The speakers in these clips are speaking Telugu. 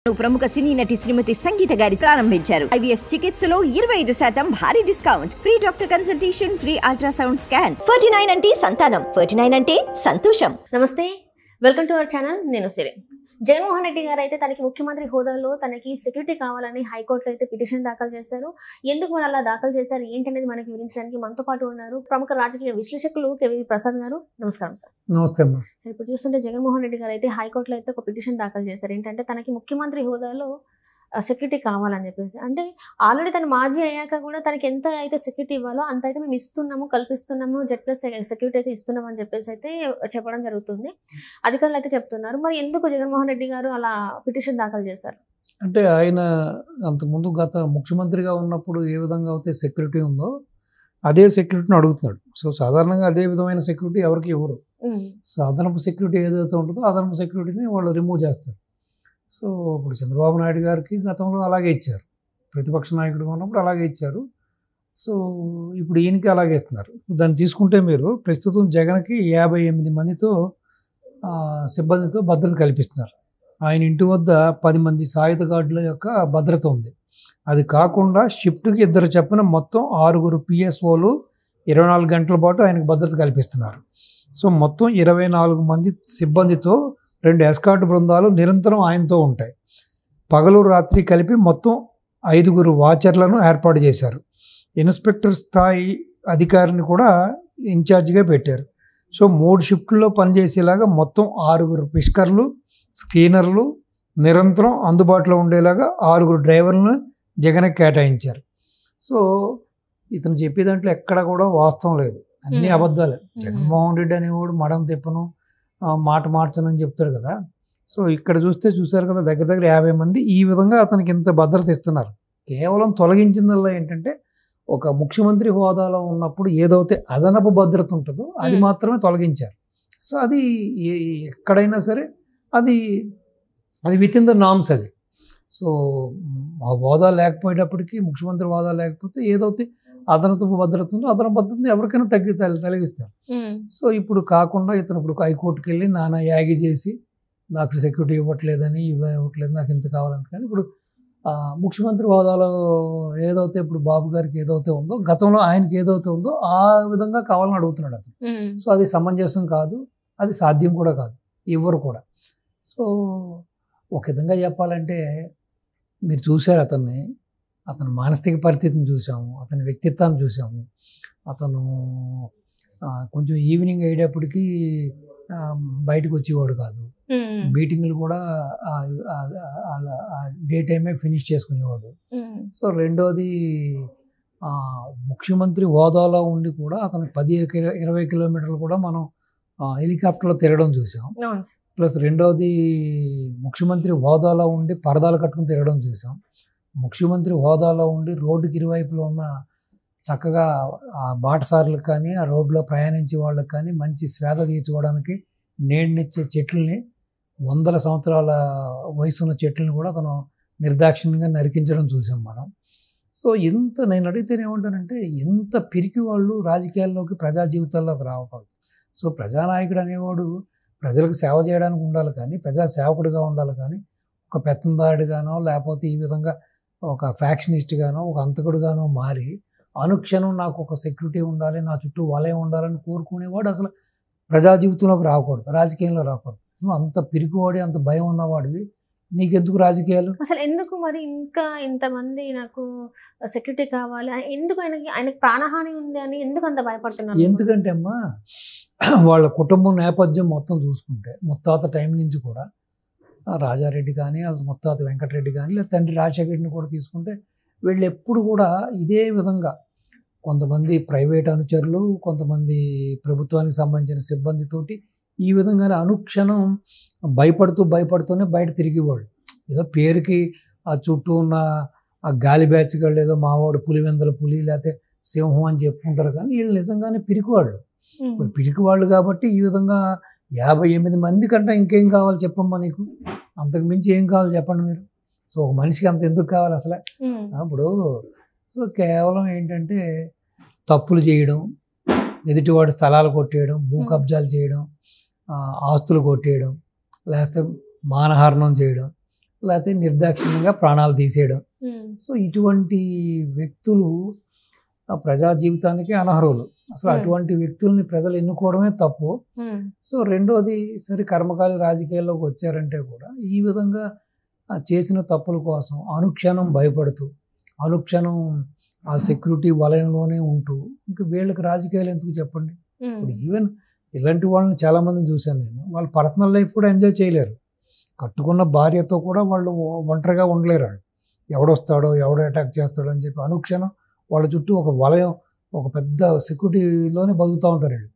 ప్రముఖ సినీ నటి శ్రీమతి సంగీత గారి ప్రారంభించారు. IVF చికిత్సలో 25% భారీ discount, free doctor consultation, free ultrasound scan. 49 అంటే సంతానం, 49 అంటే సంతోషం. నమస్తే, వెల్కమ్ టు అవర్ ఛానల్. నేను సిరి. జగన్మోహన్ రెడ్డి గారు అయితే తనకి ముఖ్యమంత్రి హోదాలో తనకి సెక్యూరిటీ కావాలని హైకోర్టులో అయితే పిటిషన్ దాఖలు చేశారు. ఎందుకు మరి అలా దాఖలు చేశారు ఏంటనేది మనకి వివరించడానికి మనతో పాటు ఉన్నారు ప్రముఖ రాజకీయ విశ్లేషకులు కేవీ ప్రసాద్ గారు. నమస్కారం సార్. నమస్తే అమ్మా. సార్, ఇప్పుడు చూస్తుంటే జగన్మోహన్ రెడ్డి గారు అయితే హైకోర్టులో అయితే ఒక పిటిషన్ దాఖలు చేశారు. ఏంటంటే తనకి ముఖ్యమంత్రి హోదాలో సెక్యూరిటీ కావాలని చెప్పేసి. అంటే ఆల్రెడీ తను మాజీ అయ్యాక కూడా తనకి ఎంత అయితే సెక్యూరిటీ ఇవ్వాలో అంత అయితే మేము ఇస్తున్నాము, కల్పిస్తున్నాము, Z+ సెక్యూరిటీ అయితే ఇస్తున్నాం అని చెప్పేసి అయితే చెప్పడం జరుగుతుంది. అధికారులు అయితే చెప్తున్నారు. మరి ఎందుకు జగన్మోహన్ రెడ్డి గారు అలా పిటిషన్ దాఖలు చేశారు? అంటే ఆయన అంతకుముందు గత ముఖ్యమంత్రిగా ఉన్నప్పుడు ఏ విధంగా అయితే సెక్యూరిటీ ఉందో అదే సెక్యూరిటీని అడుగుతున్నాడు. సో సాధారణంగా అదే విధమైన సెక్యూరిటీ ఎవరికి ఇవ్వరు. సో అదనపు సెక్యూరిటీ ఏదైతే ఉంటుందో అదనపు సెక్యూరిటీని వాళ్ళు రిమూవ్ చేస్తారు. సో ఇప్పుడు చంద్రబాబు నాయుడు గారికి గతంలో అలాగే ఇచ్చారు, ప్రతిపక్ష నాయకుడిగా ఉన్నప్పుడు అలాగే ఇచ్చారు. సో ఇప్పుడు ఈయనకి అలాగే ఇస్తున్నారు. దాన్ని తీసుకుంటే మీరు ప్రస్తుతం జగన్కి 58 మందితో సిబ్బందితో భద్రత కల్పిస్తున్నారు. ఆయన ఇంటి వద్ద 10 మంది సాయుధ గార్డుల యొక్క భద్రత ఉంది. అది కాకుండా షిఫ్ట్కి 2 చొప్పున మొత్తం 6 PSOలు 24 గంటల పాటు ఆయనకు భద్రత కల్పిస్తున్నారు. సో మొత్తం 24 మంది సిబ్బందితో 2 ఎస్కార్ట్ బృందాలు నిరంతరం ఆయనతో ఉంటాయి. పగలు రాత్రి కలిపి మొత్తం 5 వాచర్లను ఏర్పాటు చేశారు. ఇన్స్పెక్టర్ స్థాయి అధికారిని కూడా ఇన్ఛార్జిగా పెట్టారు. సో 3 షిఫ్ట్లో పనిచేసేలాగా మొత్తం 6 పిస్కర్లు, స్క్రీనర్లు నిరంతరం అందుబాటులో ఉండేలాగా 6 డ్రైవర్లను జగన్కి కేటాయించారు. సో ఇతను చెప్పే దాంట్లో ఎక్కడ కూడా వాస్తవం లేదు, అన్నీ అబద్ధాలే. జగన్మోహన్ రెడ్డి అనేవాడు మడం తిప్పను, మాట మార్చనని చెప్తాడు కదా. సో ఇక్కడ చూశారు కదా, దగ్గర 50 మంది ఈ విధంగా అతనికి ఇంత భద్రత ఇస్తున్నారు. కేవలం తొలగించిందల్లా ఏంటంటే ఒక ముఖ్యమంత్రి హోదాలో ఉన్నప్పుడు ఏదైతే అదనపు భద్రత ఉంటుందో అది మాత్రమే తొలగించారు. సో అది ఎక్కడైనా సరే అది విత్ ఇన్ ద నామ్స్. అది సో హోదా లేకపోయేటప్పటికీ, ముఖ్యమంత్రి హోదా లేకపోతే ఏదైతే అదనపు భద్రత ఉందో అదనపు భద్రతను ఎవరికైనా తొలగిస్తారు. సో ఇప్పుడు కాకుండా ఇతను ఇప్పుడు హైకోర్టుకి వెళ్ళి నానా యాగి చేసి నాకు సెక్యూరిటీ ఇవ్వట్లేదని, ఇవ్వట్లేదు, నాకు ఇంత కావాలంత. కానీ ఇప్పుడు ముఖ్యమంత్రి హోదాలో ఏదైతే ఇప్పుడు బాబు గారికి ఏదైతే ఉందో, గతంలో ఆయనకి ఏదైతే ఉందో ఆ విధంగా కావాలని అడుగుతున్నాడు అతను. సో అది సమంజసం కాదు, అది సాధ్యం కూడా కాదు, ఇవ్వరు కూడా. సో ఒక విధంగా చెప్పాలంటే మీరు చూశారు అతని మానసిక పరిస్థితిని చూసాము, అతని వ్యక్తిత్వాన్ని చూసాము. అతను కొంచెం ఈవినింగ్ అయ్యేటప్పటికి బయటకు వచ్చేవాడు కాదు, మీటింగ్లు కూడా డే టైమే ఫినిష్ చేసుకునేవాడు. సో రెండోది ముఖ్యమంత్రి హోదాలో ఉండి కూడా అతను 10-20 కిలోమీటర్లు కూడా మనం హెలికాప్టర్లో తిరగడం చూసాం. ప్లస్ రెండోది ముఖ్యమంత్రి హోదాలో ఉండి పరదాలు కట్టుకుని తిరగడం చూసాం. ముఖ్యమంత్రి హోదాలో ఉండి రోడ్డుకి ఇరువైపులో ఉన్న చక్కగా బాటసారులకు కానీ, ఆ రోడ్లో ప్రయాణించే వాళ్ళకి కానీ మంచి స్వేద తీర్చుకోవడానికి నీడనిచ్చే చెట్లని, 100 సంవత్సరాల వయసున్న చెట్లను కూడా అతను నిర్దాక్షిణ్యంగా నరికించడం చూసాం మనం. సో నేను అడిగితే ఏమంటానంటే, ఎంత పిరికి వాళ్ళు రాజకీయాల్లోకి, ప్రజా జీవితాల్లోకి రావకూడదు. సో ప్రజానాయకుడు అనేవాడు ప్రజలకు సేవ చేయడానికి ఉండాలి, కానీ ప్రజా సేవకుడిగా ఉండాలి. కానీ ఒక పెత్తందారుడిగానో లేకపోతే ఈ విధంగా ఒక ఫ్యాక్షనిస్ట్గానో, ఒక అంతకుడుగానో మారి అనుక్షణం నాకు ఒక సెక్యూరిటీ ఉండాలి, నా చుట్టూ వలయం ఉండాలని కోరుకునేవాడు అసలు ప్రజా జీవితంలోకి రాకూడదు, రాజకీయంలో రాకూడదు. నువ్వు అంత పిరికివాడి, అంత భయం ఉన్నవాడివి, నీకెందుకు రాజకీయాలు? అసలు ఎందుకు మరి ఇంకా ఇంతమంది నాకు సెక్యూరిటీ కావాలి, ఎందుకు ఆయనకి ప్రాణహాని ఉంది అని ఎందుకు అంత భయపడుతున్నారు? ఎందుకంటే అమ్మా, వాళ్ళ కుటుంబం నేపథ్యం మొత్తం చూసుకుంటే ముత్తాత టైం నుంచి కూడా రాజారెడ్డి కానీ, ముత్తాత వెంకటరెడ్డి కానీ, లేదా తండ్రి రాజశేఖర రెడ్డిని కూడా తీసుకుంటే వీళ్ళు ఎప్పుడు కూడా ఇదే విధంగా కొంతమంది ప్రైవేట్ అనుచరులు, కొంతమంది ప్రభుత్వానికి సంబంధించిన సిబ్బందితోటి ఈ విధంగానే అనుక్షణం భయపడుతూనే బయట తిరిగేవాళ్ళు. ఏదో పేరుకి ఆ చుట్టూ ఉన్న ఆ గాలి బ్యాచ్గాళ్ళు ఏదో మావాడు పులివెందల పులి లేకపోతే సింహం అని చెప్పుకుంటారు, కానీ వీళ్ళు నిజంగానే పిరికివాళ్ళు. ఇప్పుడు పిరికివాళ్ళు కాబట్టి ఈ విధంగా 58 మంది కంటే ఇంకేం కావాలి చెప్పమ్మా నీకు? అంతకు మించి ఏం కావాలి చెప్పండి మీరు? సో ఒక మనిషికి అంత ఎందుకు కావాలి అసలే? ఇప్పుడు సో కేవలం ఏంటంటే తప్పులు చేయడం, ఎదుటివాడి స్థలాలు కొట్టేయడం, భూ కబ్జాలు చేయడం, ఆస్తులు కొట్టేయడం, లేకపోతే మానహారణం చేయడం, లేకపోతే నిర్దాక్షిణ్యంగా ప్రాణాలు తీసేయడం. సో ఇటువంటి వ్యక్తులు ప్రజా జీవితానికి అనర్హులు. అసలు అటువంటి వ్యక్తుల్ని ప్రజలు ఎన్నుకోవడమే తప్పు. సో రెండోది, సరే కర్మకాలి రాజకీయాల్లోకి వచ్చారంటే కూడా ఈ విధంగా చేసిన తప్పుల కోసం అనుక్షణం భయపడుతూ, అనుక్షణం ఆ సెక్యూరిటీ వలయంలోనే ఉంటూ, ఇంకా వీళ్ళకి రాజకీయాలు ఎందుకు చెప్పండి. ఇప్పుడు ఈవెన్ ఇలాంటి వాళ్ళని చాలామందిని చూశాను నేను. వాళ్ళ పర్సనల్ లైఫ్ కూడా ఎంజాయ్ చేయలేరు. కట్టుకున్న భార్యతో కూడా వాళ్ళు ఒంటరిగా ఉండలేరు. వాళ్ళు ఎవడొస్తాడో ఎవడో అటాక్ చేస్తాడో అని చెప్పి అనుక్షణం వాళ్ళ చుట్టూ ఒక వలయం, ఒక పెద్ద సెక్యూరిటీలోనే బతుకుతూ ఉంటారు వీళ్ళు.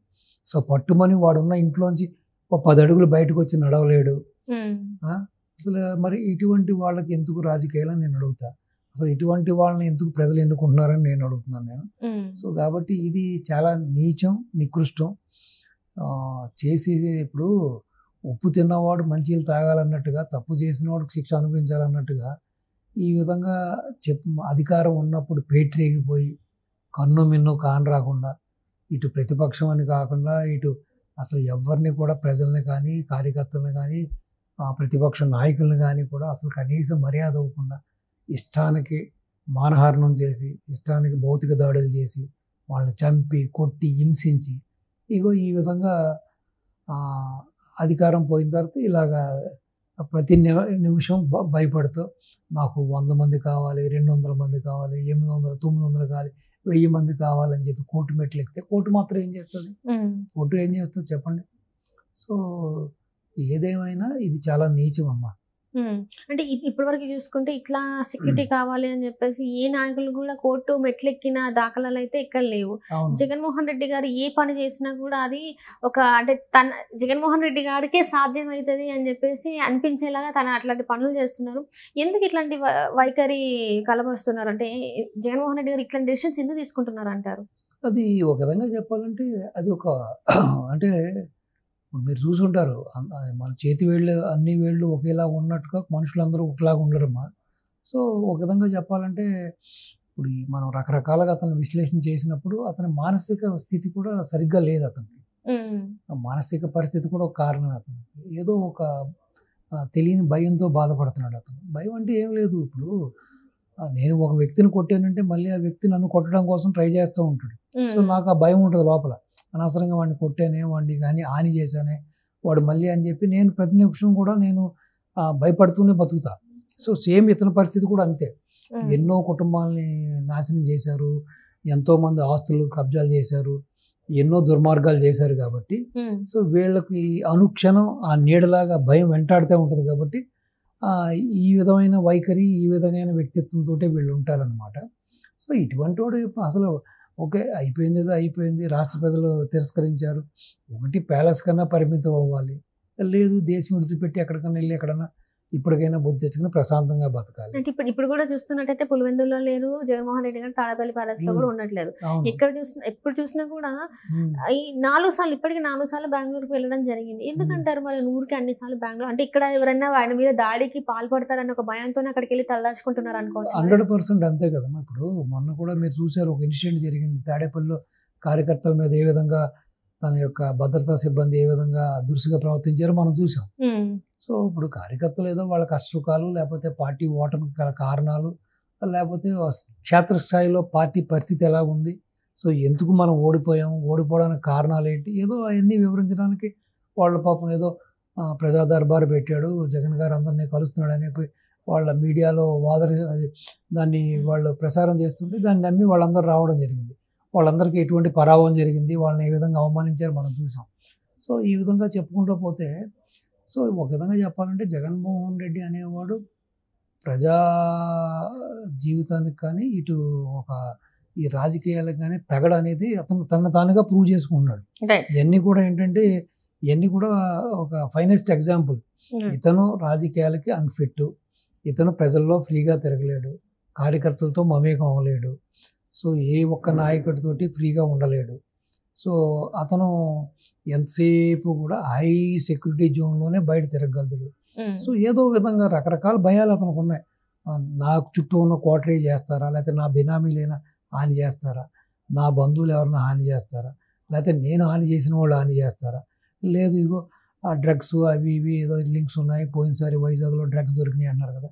సో పట్టుమని వాడున్న ఇంట్లోంచి ఒక 10 అడుగులు బయటకు వచ్చి నడవలేడు. అసలు మరి ఇటువంటి వాళ్ళకి ఎందుకు రాజకీయాలని నేను అడుగుతా. అసలు ఇటువంటి వాళ్ళని ఎందుకు ప్రజలు ఎన్నుకుంటున్నారని నేను అడుగుతున్నాను నేను. సో కాబట్టి ఇది చాలా నీచం, నికృష్టం. చేసి ఇప్పుడు ఉప్పు తిన్నవాడు మంచిలు తాగాలన్నట్టుగా, తప్పు చేసిన వాడికి శిక్ష అనుభవించాలన్నట్టుగా ఈ విధంగా అధికారం ఉన్నప్పుడు పేటరేగిపోయి కన్ను మిన్ను కాని రాకుండా, ఇటు ప్రతిపక్షం అని కాకుండా ఇటు అసలు ఎవరిని కూడా ప్రజల్ని కానీ కార్యకర్తలను కానీ ప్రతిపక్ష నాయకులను కానీ కూడా అసలు కనీసం మర్యాద ఇవ్వకుండా ఇష్టానికి మానహారణం చేసి, ఇష్టానికి భౌతిక దాడులు చేసి, వాళ్ళని చంపి కొట్టి హింసించి, ఇగో ఈ విధంగా అధికారం పోయిన తర్వాత ఇలాగా ప్రతి నిమిషం భయపడుతూ నాకు 100 మంది కావాలి, 200 మంది కావాలి, 800, 900 కావాలి, 1000 మంది కావాలని చెప్పి కోర్టు మెట్లు ఎక్కితే కోర్టు మాత్రం ఏం చేస్తుంది? కోర్టు ఏం చేస్తుంది చెప్పండి? సో ఏదేమైనా ఇది చాలా నీచం అమ్మా. అంటే ఇప్పటి వరకు చూసుకుంటే ఇట్లా సెక్యూరిటీ కావాలి అని చెప్పేసి ఏ నాయకులు కూడా కోర్టు మెట్లెక్కిన దాఖలాలు అయితే ఎక్కడ లేవు. జగన్మోహన్ రెడ్డి గారు ఏ పని చేసినా కూడా అది ఒక అంటే జగన్మోహన్ రెడ్డి గారికే సాధ్యమవుతుంది అని చెప్పేసి అనిపించేలాగా అట్లాంటి పనులు చేస్తున్నారు. ఎందుకు ఇట్లాంటి వైఖరి కలబరుస్తున్నారు? అంటే జగన్మోహన్ రెడ్డి గారు ఇట్లాంటి డెసిషన్స్ ఎందుకు తీసుకుంటున్నారు అంటారు? అది ఒక విధంగా చెప్పాలంటే అది ఒక అంటే మీరు చూసుంటారు, మన చేతి వేళ్ళు అన్ని వేళ్ళు ఒకేలా ఉన్నట్టుగా మనుషులందరూ ఒకలాగా ఉండరమ్మా. సో ఒక విధంగా చెప్పాలంటే ఇప్పుడు మనం రకరకాలుగా అతను విశ్లేషణ చేసినప్పుడు అతని మానసిక స్థితి కూడా సరిగ్గా లేదు. అతనికి మానసిక పరిస్థితి కూడా ఒక కారణం. అతనికి ఏదో ఒక తెలియని భయంతో బాధపడుతున్నాడు. అతను భయం అంటే ఏం లేదు. ఇప్పుడు నేను ఒక వ్యక్తిని కొట్టానంటే మళ్ళీ ఆ వ్యక్తి నన్ను కొట్టడం కోసం ట్రై చేస్తూ ఉంటాడు. సో నాకు ఆ భయం ఉంటుంది లోపల. అనవసరంగా వాడిని కొట్టానే, వాడిని కానీ హాని చేశానే, వాడు మళ్ళీ అని చెప్పి నేను ప్రతి నిమిషం కూడా నేను భయపడుతూనే బతుకుతా. సో సేమ్ ఇతని పరిస్థితి కూడా అంతే. ఎన్నో కుటుంబాలని నాశనం చేశారు, ఎంతోమంది ఆస్తులు కబ్జాలు చేశారు, ఎన్నో దుర్మార్గాలు చేశారు. కాబట్టి సో వీళ్ళకి అనుక్షణం ఆ నీడలాగా భయం వెంటాడుతూ ఉంటుంది. కాబట్టి ఈ విధమైన వైఖరి, ఈ విధమైన వ్యక్తిత్వంతో వీళ్ళు ఉంటారనమాట. సో ఇటువంటి వాడు అసలు ఓకే అయిపోయింది, ఏదో అయిపోయింది, రాష్ట్ర ప్రజలు తిరస్కరించారు, ఒకటి ప్యాలెస్ కన్నా పరిమితం అవ్వాలి, లేదు దేశం విడిచిపెట్టి ఎక్కడికన్నా వెళ్ళి ఎక్కడన్నా ఇప్పటికైనా బుద్ధి తెచ్చుకుని ప్రశాంతంగా బతకాలి. అంటే ఇప్పుడు కూడా చూస్తున్నట్టయితే పులివెందుల్లో లేరు జగన్మోహన్ రెడ్డి గారు, తాడపల్లి ప్యాలెస్ లో కూడా ఉండట్లేదు. ఎప్పుడు చూసినా కూడా ఈ 4 సార్లు ఇప్పటికి 4 సార్లు బెంగళూరుకి వెళ్ళడం జరిగింది. ఎందుకంటారు మరి 100కి అన్ని సార్లు బెంగళూరు? అంటే ఇక్కడ ఎవరైనా ఆయన మీద దాడికి పాల్పడతారని ఒక భయంతోనే అక్కడికి వెళ్ళి తలదాచుకుంటున్నారు అనుకోవచ్చు. 100% అంతే కదమ్మా. ఇప్పుడు మొన్న కూడా మీరు చూసారు, ఒక ఇన్సిడెంట్ జరిగింది తాడేపల్లిలో. కార్యకర్తల మీద ఏ విధంగా తన యొక్క భద్రతా సిబ్బంది ఏ విధంగా దురుసుగా ప్రవర్తించారో మనం చూసాం. సో ఇప్పుడు కార్యకర్తలు ఏదో వాళ్ళ కష్టసుఖాలు, లేకపోతే పార్టీ ఓటమికి గల కారణాలు, లేకపోతే క్షేత్రస్థాయిలో పార్టీ పరిస్థితి ఎలా ఉంది, సో ఎందుకు మనం ఓడిపోవడానికి కారణాలు ఏంటి, ఏదో అవన్నీ వివరించడానికి వాళ్ళ పాపం ఏదో ప్రజా దర్బారు పెట్టాడు, జగన్ గారు అందరినీ కలుస్తున్నాడు అని వాళ్ళ మీడియాలో దాన్ని వాళ్ళు ప్రసారం చేస్తుంటే దాన్ని నమ్మి వాళ్ళందరూ రావడం జరిగింది. వాళ్ళందరికీ ఎటువంటి పరాభవం జరిగింది, వాళ్ళని ఏ విధంగా అవమానించారో మనం చూసాం. సో ఈ విధంగా చెప్పుకుంటూ పోతే, సో ఒక విధంగా చెప్పాలంటే జగన్మోహన్ రెడ్డి అనేవాడు ప్రజా జీవితానికి కానీ ఇటు ఒక ఈ రాజకీయాలకు కానీ తగడు అనేది అతను తన తానుగా ప్రూవ్ చేసుకుంటున్నాడు. ఇవన్నీ కూడా ఏంటంటే ఇవన్నీ కూడా ఒక ఫైనెస్ట్ ఎగ్జాంపుల్. ఇతను రాజకీయాలకి అన్ఫిట్, ఇతను ప్రజల్లో ఫ్రీగా తిరగలేడు, కార్యకర్తలతో మమేకం అవ్వలేడు, సో ఏ ఒక్క నాయకుడితోటి ఫ్రీగా ఉండలేడు. సో అతను ఎంతసేపు కూడా హై సెక్యూరిటీ జోన్లోనే బయట తిరగగలుగుతాడు. సో ఏదో విధంగా రకరకాల భయాలు అతనికి ఉన్నాయి. నాకు చుట్టూ ఉన్న కోటరీ చేస్తారా, లేకపోతే నా బినామీలైనా హాని చేస్తారా, నా బంధువులు ఎవరైనా హాని చేస్తారా, లేకపోతే నేను హాని చేసిన వాళ్ళు హాని చేస్తారా, లేదు ఇగో డ్రగ్స్ అవి ఇవి ఏదో లింక్స్ ఉన్నాయి, పోయినసారి వైజాగ్లో డ్రగ్స్ దొరికినాయి అన్నారు కదా,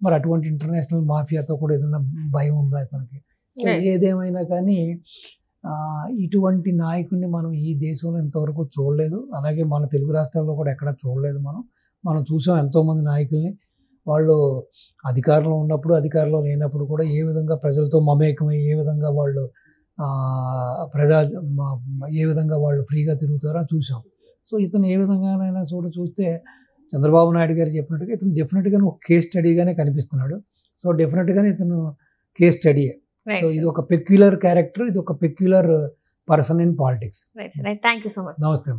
మరి అటువంటి ఇంటర్నేషనల్ మాఫియాతో కూడా ఏదైనా భయం ఉందా అతనికి? సో ఏదేమైనా కానీ ఇటువంటి నాయకుడిని మనం ఈ దేశంలో ఇంతవరకు చూడలేదు, అలాగే మన తెలుగు రాష్ట్రాల్లో కూడా ఎక్కడా చూడలేదు. మనం చూసాం ఎంతోమంది నాయకుల్ని, వాళ్ళు అధికారంలో ఉన్నప్పుడు అధికారంలో లేనప్పుడు కూడా ఏ విధంగా ప్రజలతో మమేకమై ఏ విధంగా వాళ్ళు ఏ విధంగా వాళ్ళు ఫ్రీగా తిరుగుతారో చూసాం. సో ఇతను ఏ విధంగానైనా చూస్తే చంద్రబాబు నాయుడు గారు చెప్పినట్టుగా ఇతను డెఫినెట్గా ఒక కేస్ స్టడీగానే కనిపిస్తున్నాడు. సో డెఫినెట్గానే ఇతను కేస్ స్టడీయే. సో ఇది ఒక పెక్యులర్ క్యారెక్టర్, ఇది ఒక peculiar person in politics. Thank you so much. నమస్తే.